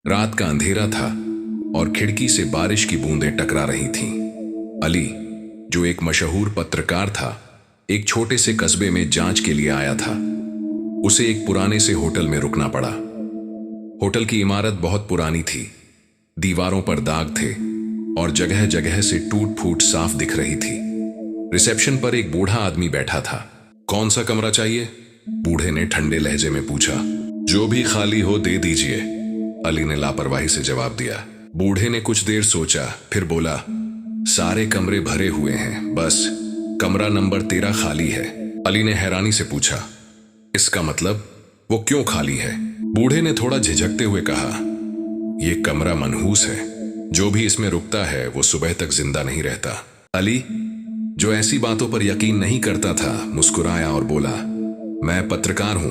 रात का अंधेरा था और खिड़की से बारिश की बूंदें टकरा रही थीं। अली, जो एक मशहूर पत्रकार था, एक छोटे से कस्बे में जांच के लिए आया था। उसे एक पुराने से होटल में रुकना पड़ा। होटल की इमारत बहुत पुरानी थी, दीवारों पर दाग थे और जगह जगह से टूट फूट साफ दिख रही थी। रिसेप्शन पर एक बूढ़ा आदमी बैठा था। कौन सा कमरा चाहिए? बूढ़े ने ठंडे लहजे में पूछा। जो भी खाली हो दे दीजिए, अली ने लापरवाही से जवाब दिया। बूढ़े ने कुछ देर सोचा, फिर बोला, सारे कमरे भरे हुए हैं, बस कमरा नंबर 13 खाली है। अली ने हैरानी से पूछा, इसका मतलब वो क्यों खाली है? बूढ़े ने थोड़ा झिझकते हुए कहा, यह कमरा मनहूस है, जो भी इसमें रुकता है वो सुबह तक जिंदा नहीं रहता। अली, जो ऐसी बातों पर यकीन नहीं करता था, मुस्कुराया और बोला, मैं पत्रकार हूं,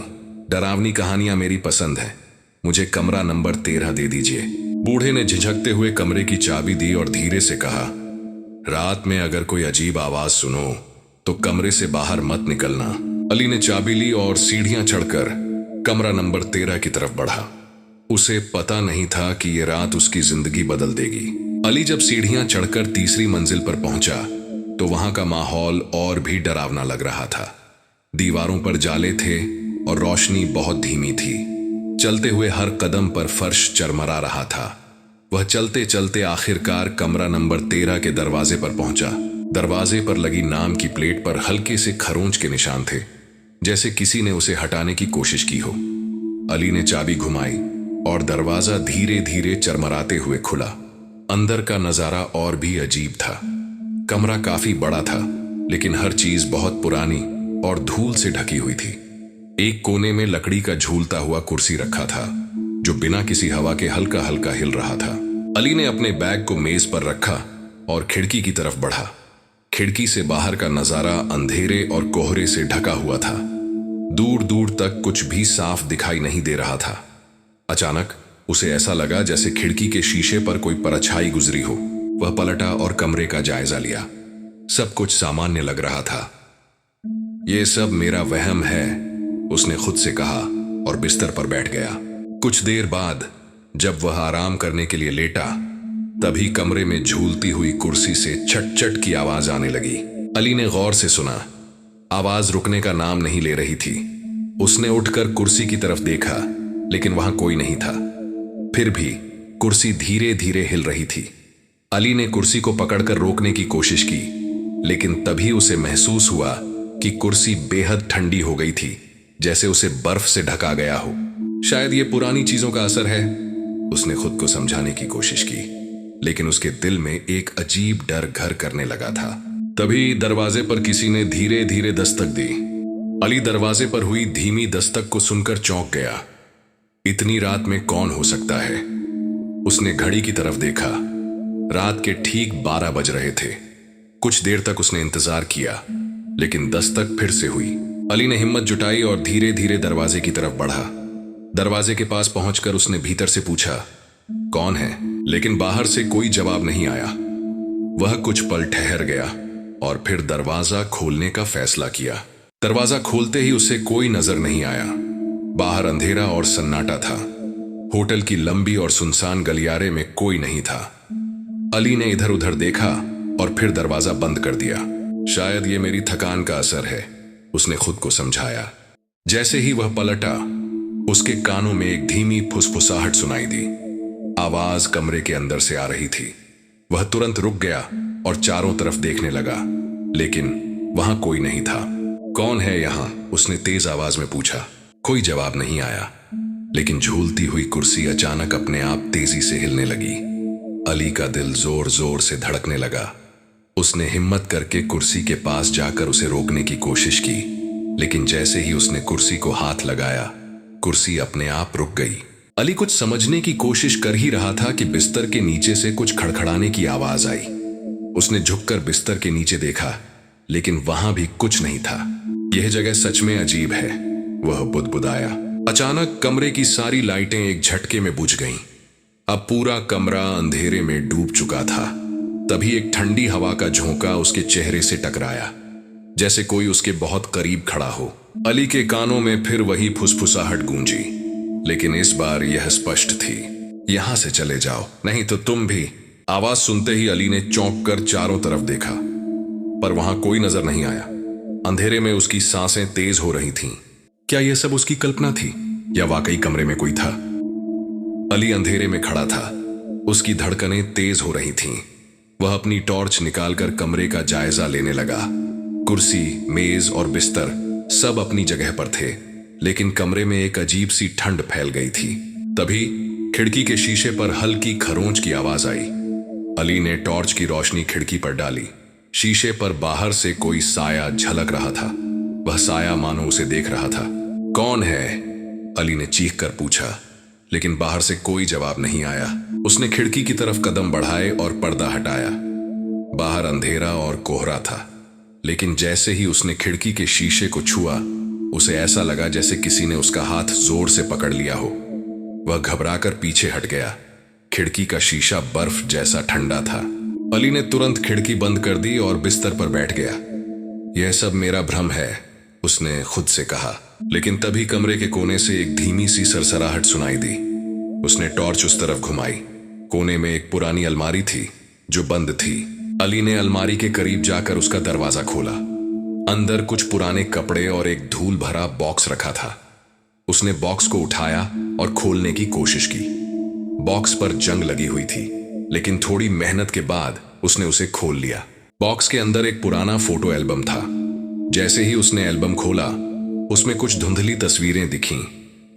डरावनी कहानियां मेरी पसंद है, मुझे कमरा नंबर 13 दे दीजिए। बूढ़े ने झिझकते हुए कमरे की चाबी दी और धीरे से कहा, रात में अगर कोई अजीब आवाज सुनो तो कमरे से बाहर मत निकलना। अली ने चाबी ली और सीढ़ियां चढ़कर कमरा नंबर 13 की तरफ बढ़ा। उसे पता नहीं था कि यह रात उसकी जिंदगी बदल देगी। अली जब सीढ़ियां चढ़कर तीसरी मंजिल पर पहुंचा तो वहां का माहौल और भी डरावना लग रहा था। दीवारों पर जाले थे और रोशनी बहुत धीमी थी। चलते हुए हर कदम पर फर्श चरमरा रहा था। वह चलते चलते आखिरकार कमरा नंबर 13 के दरवाजे पर पहुंचा। दरवाजे पर लगी नाम की प्लेट पर हल्के से खरोंच के निशान थे, जैसे किसी ने उसे हटाने की कोशिश की हो। अली ने चाबी घुमाई और दरवाजा धीरे धीरे चरमराते हुए खुला। अंदर का नजारा और भी अजीब था। कमरा काफी बड़ा था, लेकिन हर चीज बहुत पुरानी और धूल से ढकी हुई थी। एक कोने में लकड़ी का झूलता हुआ कुर्सी रखा था, जो बिना किसी हवा के हल्का हल्का हिल रहा था। अली ने अपने बैग को मेज पर रखा और खिड़की की तरफ बढ़ा। खिड़की से बाहर का नजारा अंधेरे और कोहरे से ढका हुआ था। दूर दूर तक कुछ भी साफ दिखाई नहीं दे रहा था। अचानक उसे ऐसा लगा जैसे खिड़की के शीशे पर कोई परछाई गुजरी हो। वह पलटा और कमरे का जायजा लिया। सब कुछ सामान्य लग रहा था। यह सब मेरा वहम है, उसने खुद से कहा और बिस्तर पर बैठ गया। कुछ देर बाद जब वह आराम करने के लिए लेटा, तभी कमरे में झूलती हुई कुर्सी से छट छट की आवाज आने लगी। अली ने गौर से सुना। आवाज रुकने का नाम नहीं ले रही थी। उसने उठकर कुर्सी की तरफ देखा, लेकिन वहां कोई नहीं था। फिर भी कुर्सी धीरे धीरे हिल रही थी। अली ने कुर्सी को पकड़कर रोकने की कोशिश की, लेकिन तभी उसे महसूस हुआ कि कुर्सी बेहद ठंडी हो गई थी, जैसे उसे बर्फ से ढका गया हो। शायद ये पुरानी चीजों का असर है, उसने खुद को समझाने की कोशिश की, लेकिन उसके दिल में एक अजीब डर घर करने लगा था। तभी दरवाजे पर किसी ने धीरे धीरे दस्तक दी। अली दरवाजे पर हुई धीमी दस्तक को सुनकर चौंक गया। इतनी रात में कौन हो सकता है? उसने घड़ी की तरफ देखा। रात के ठीक 12 बज रहे थे। कुछ देर तक उसने इंतजार किया, लेकिन दस्तक फिर से हुई। अली ने हिम्मत जुटाई और धीरे धीरे दरवाजे की तरफ बढ़ा। दरवाजे के पास पहुंचकर उसने भीतर से पूछा, कौन है? लेकिन बाहर से कोई जवाब नहीं आया। वह कुछ पल ठहर गया और फिर दरवाजा खोलने का फैसला किया। दरवाजा खोलते ही उसे कोई नजर नहीं आया। बाहर अंधेरा और सन्नाटा था। होटल की लंबी और सुनसान गलियारे में कोई नहीं था। अली ने इधर उधर देखा और फिर दरवाजा बंद कर दिया। शायद ये मेरी थकान का असर है, उसने खुद को समझाया। जैसे ही वह पलटा, उसके कानों में एक धीमी फुसफुसाहट सुनाई दी। आवाज कमरे के अंदर से आ रही थी। वह तुरंत रुक गया और चारों तरफ देखने लगा, लेकिन वहां कोई नहीं था। कौन है यहां? उसने तेज आवाज में पूछा। कोई जवाब नहीं आया, लेकिन झूलती हुई कुर्सी अचानक अपने आप तेजी से हिलने लगी। अली का दिल जोर जोर से धड़कने लगा। उसने हिम्मत करके कुर्सी के पास जाकर उसे रोकने की कोशिश की, लेकिन जैसे ही उसने कुर्सी को हाथ लगाया, कुर्सी अपने आप रुक गई। अली कुछ समझने की कोशिश कर ही रहा था कि बिस्तर के नीचे से कुछ खड़खड़ाने की आवाज आई। उसने झुककर बिस्तर के नीचे देखा, लेकिन वहां भी कुछ नहीं था। यह जगह सच में अजीब है, वह बुदबुदाया। अचानक कमरे की सारी लाइटें एक झटके में बुझ गईं। अब पूरा कमरा अंधेरे में डूब चुका था। तभी एक ठंडी हवा का झोंका उसके चेहरे से टकराया, जैसे कोई उसके बहुत करीब खड़ा हो। अली के कानों में फिर वही फुसफुसाहट गूंजी, लेकिन इस बार यह स्पष्ट थी। यहां से चले जाओ, नहीं तो तुम भी। आवाज सुनते ही अली ने चौंक कर चारों तरफ देखा, पर वहां कोई नजर नहीं आया। अंधेरे में उसकी सांसें तेज हो रही थीं। क्या यह सब उसकी कल्पना थी या वाकई कमरे में कोई था? अली अंधेरे में खड़ा था, उसकी धड़कनें तेज हो रही थीं। वह अपनी टॉर्च निकालकर कमरे का जायजा लेने लगा। कुर्सी, मेज और बिस्तर सब अपनी जगह पर थे, लेकिन कमरे में एक अजीब सी ठंड फैल गई थी। तभी खिड़की के शीशे पर हल्की खरोंच की आवाज आई। अली ने टॉर्च की रोशनी खिड़की पर डाली। शीशे पर बाहर से कोई साया झलक रहा था। वह साया मानो उसे देख रहा था। कौन है? अली ने चीख कर पूछा, लेकिन बाहर से कोई जवाब नहीं आया। उसने खिड़की की तरफ कदम बढ़ाए और पर्दा हटाया। बाहर अंधेरा और कोहरा था, लेकिन जैसे ही उसने खिड़की के शीशे को छुआ, उसे ऐसा लगा जैसे किसी ने उसका हाथ जोर से पकड़ लिया हो। वह घबराकर पीछे हट गया। खिड़की का शीशा बर्फ जैसा ठंडा था। अली ने तुरंत खिड़की बंद कर दी और बिस्तर पर बैठ गया। यह सब मेरा भ्रम है, उसने खुद से कहा। लेकिन तभी कमरे के कोने से एक धीमी सी सरसराहट सुनाई दी। उसने टॉर्च उस तरफ घुमाई। कोने में एक पुरानी अलमारी थी जो बंद थी। अली ने अलमारी के करीब जाकर उसका दरवाजा खोला। अंदर कुछ पुराने कपड़े और एक धूल भरा बॉक्स रखा था। उसने बॉक्स को उठाया और खोलने की कोशिश की। बॉक्स पर जंग लगी हुई थी, लेकिन थोड़ी मेहनत के बाद उसने उसे खोल लिया। बॉक्स के अंदर एक पुराना फोटो एल्बम था। जैसे ही उसने एल्बम खोला, उसमें कुछ धुंधली तस्वीरें दिखीं।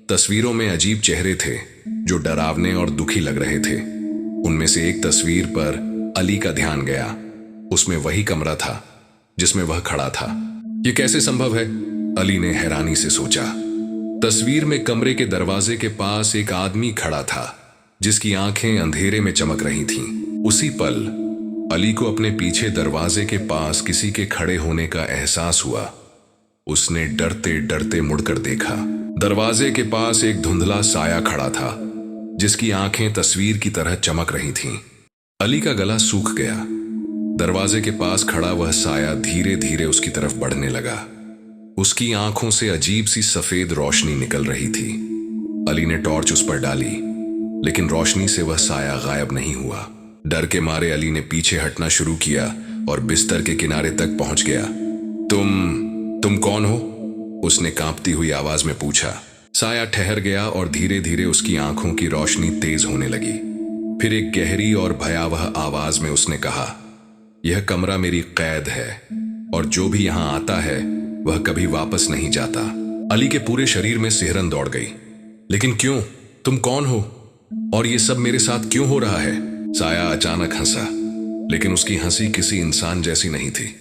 तस्वीरों में अजीब चेहरे थे जो डरावने और दुखी लग रहे थे। उनमें से एक तस्वीर पर अली का ध्यान गया। उसमें वही कमरा था जिसमें वह खड़ा था। यह कैसे संभव है? अली ने हैरानी से सोचा। तस्वीर में कमरे के दरवाजे के पास एक आदमी खड़ा था जिसकी आंखें अंधेरे में चमक रही थीं। उसी पल अली को अपने पीछे दरवाजे के पास किसी के खड़े होने का एहसास हुआ। उसने डरते डरते मुड़कर देखा। दरवाजे के पास एक धुंधला साया खड़ा था जिसकी आंखें तस्वीर की तरह चमक रही थीं। अली का गला सूख गया। दरवाजे के पास खड़ा वह साया धीरे धीरे उसकी तरफ बढ़ने लगा। उसकी आंखों से अजीब सी सफेद रोशनी निकल रही थी। अली ने टॉर्च उस पर डाली, लेकिन रोशनी से वह साया गायब नहीं हुआ। डर के मारे अली ने पीछे हटना शुरू किया और बिस्तर के किनारे तक पहुंच गया। तुम कौन हो? उसने कांपती हुई आवाज में पूछा। साया ठहर गया और धीरे धीरे उसकी आंखों की रोशनी तेज होने लगी। फिर एक गहरी और भयावह आवाज में उसने कहा, यह कमरा मेरी कैद है और जो भी यहां आता है वह कभी वापस नहीं जाता। अली के पूरे शरीर में सिहरन दौड़ गई। लेकिन क्यों? तुम कौन हो और ये सब मेरे साथ क्यों हो रहा है? साया अचानक हंसा, लेकिन उसकी हंसी किसी इंसान जैसी नहीं थी।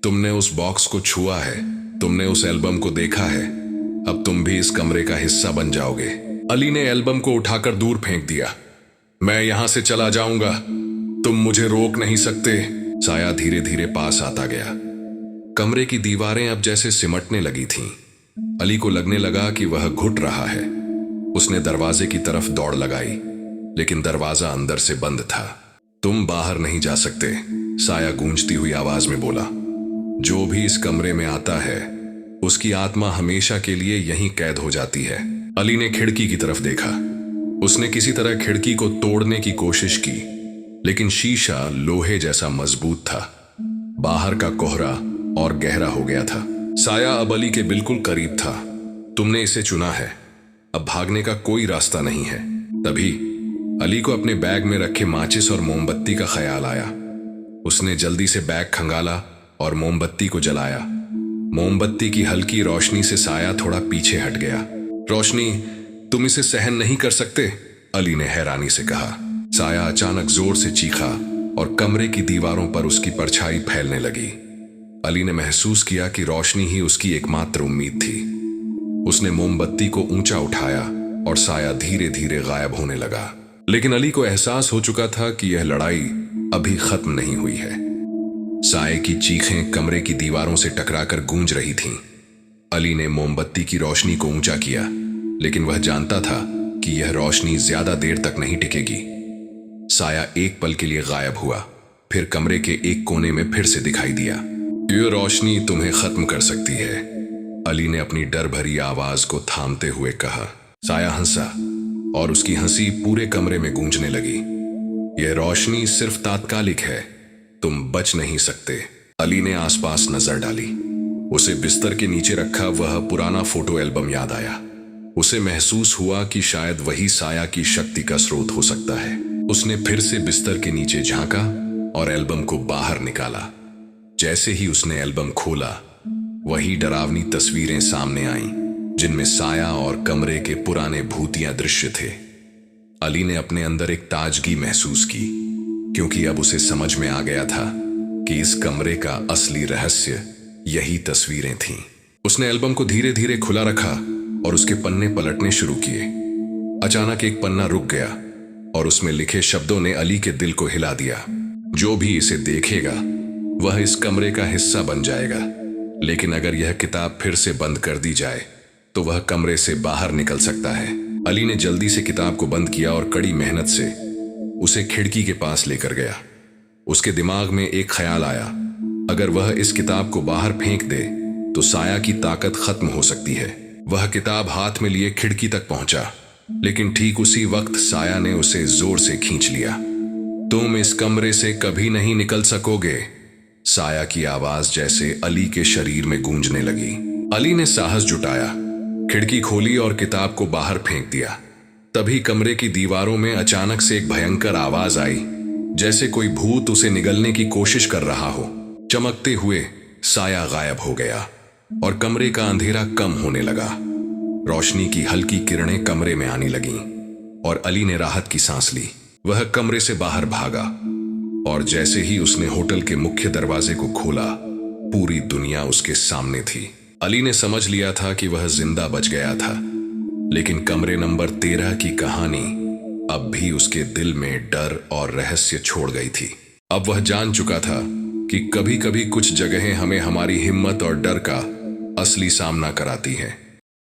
तुमने उस बॉक्स को छुआ है, तुमने उस एल्बम को देखा है, अब तुम भी इस कमरे का हिस्सा बन जाओगे। अली ने एल्बम को उठाकर दूर फेंक दिया। मैं यहां से चला जाऊंगा, तुम मुझे रोक नहीं सकते। साया धीरे धीरे पास आता गया। कमरे की दीवारें अब जैसे सिमटने लगी थीं। अली को लगने लगा कि वह घुट रहा है। उसने दरवाजे की तरफ दौड़ लगाई, लेकिन दरवाजा अंदर से बंद था। तुम बाहर नहीं जा सकते, साया गूंजती हुई आवाज में बोला। जो भी इस कमरे में आता है उसकी आत्मा हमेशा के लिए यहीं कैद हो जाती है। अली ने खिड़की की तरफ देखा। उसने किसी तरह खिड़की को तोड़ने की कोशिश की, लेकिन शीशा लोहे जैसा मजबूत था। बाहर का कोहरा और गहरा हो गया था। साया अब अली के बिल्कुल करीब था। तुमने इसे चुना है, अब भागने का कोई रास्ता नहीं है। तभी अली को अपने बैग में रखे माचिस और मोमबत्ती का ख्याल आया। उसने जल्दी से बैग खंगाला और मोमबत्ती को जलाया। मोमबत्ती की हल्की रोशनी से साया थोड़ा पीछे हट गया। रोशनी, तुम इसे सहन नहीं कर सकते? अली ने हैरानी से कहा। साया अचानक जोर से चीखा और कमरे की दीवारों पर उसकी परछाई फैलने लगी। अली ने महसूस किया कि रोशनी ही उसकी एकमात्र उम्मीद थी। उसने मोमबत्ती को ऊंचा उठाया और साया धीरे धीरे गायब होने लगा। लेकिन अली को एहसास हो चुका था कि यह लड़ाई अभी खत्म नहीं हुई है। साये की चीखें कमरे की दीवारों से टकराकर गूंज रही थीं। अली ने मोमबत्ती की रोशनी को ऊंचा किया, लेकिन वह जानता था कि यह रोशनी ज्यादा देर तक नहीं टिकेगी। साया एक पल के लिए गायब हुआ, फिर कमरे के एक कोने में फिर से दिखाई दिया। यह रोशनी तुम्हें खत्म कर सकती है, अली ने अपनी डर भरी आवाज को थामते हुए कहा। साया हंसा, और उसकी हंसी पूरे कमरे में गूंजने लगी। यह रोशनी सिर्फ तात्कालिक है, तुम बच नहीं सकते। अली ने आसपास नजर डाली। उसे बिस्तर के नीचे रखा वह पुराना फोटो एल्बम याद आया। उसे महसूस हुआ कि शायद वही साया की शक्ति का स्रोत हो सकता है। उसने फिर से बिस्तर के नीचे झांका और एल्बम को बाहर निकाला। जैसे ही उसने एल्बम खोला, वही डरावनी तस्वीरें सामने आईं, जिनमें साया और कमरे के पुराने भूतिया दृश्य थे। अली ने अपने अंदर एक ताजगी महसूस की, क्योंकि अब उसे समझ में आ गया था कि इस कमरे का असली रहस्य यही तस्वीरें थीं। उसने एल्बम को धीरे धीरे खुला रखा और उसके पन्ने पलटने शुरू किए। अचानक एक पन्ना रुक गया और उसमें लिखे शब्दों ने अली के दिल को हिला दिया। जो भी इसे देखेगा वह इस कमरे का हिस्सा बन जाएगा, लेकिन अगर यह किताब फिर से बंद कर दी जाए तो वह कमरे से बाहर निकल सकता है। अली ने जल्दी से किताब को बंद किया और कड़ी मेहनत से उसे खिड़की के पास लेकर गया। उसके दिमाग में एक ख्याल आया, अगर वह इस किताब को बाहर फेंक दे तो साया की ताकत खत्म हो सकती है। वह किताब हाथ में लिए खिड़की तक पहुंचा, लेकिन ठीक उसी वक्त साया ने उसे जोर से खींच लिया। तुम इस कमरे से कभी नहीं निकल सकोगे। साया की आवाज जैसे अली के शरीर में गूंजने लगी। अली ने साहस जुटाया, खिड़की खोली और किताब को बाहर फेंक दिया। तभी कमरे की दीवारों में अचानक से एक भयंकर आवाज आई, जैसे कोई भूत उसे निगलने की कोशिश कर रहा हो। चमकते हुए साया गायब हो गया और कमरे का अंधेरा कम होने लगा। रोशनी की हल्की किरणें कमरे में आने लगीं और अली ने राहत की सांस ली। वह कमरे से बाहर भागा और जैसे ही उसने होटल के मुख्य दरवाजे को खोला, पूरी दुनिया उसके सामने थी। अली ने समझ लिया था कि वह जिंदा बच गया था, लेकिन कमरे नंबर 13 की कहानी अब भी उसके दिल में डर और रहस्य छोड़ गई थी। अब वह जान चुका था कि कभी कभी कुछ जगहें हमें हमारी हिम्मत और डर का असली सामना कराती हैं।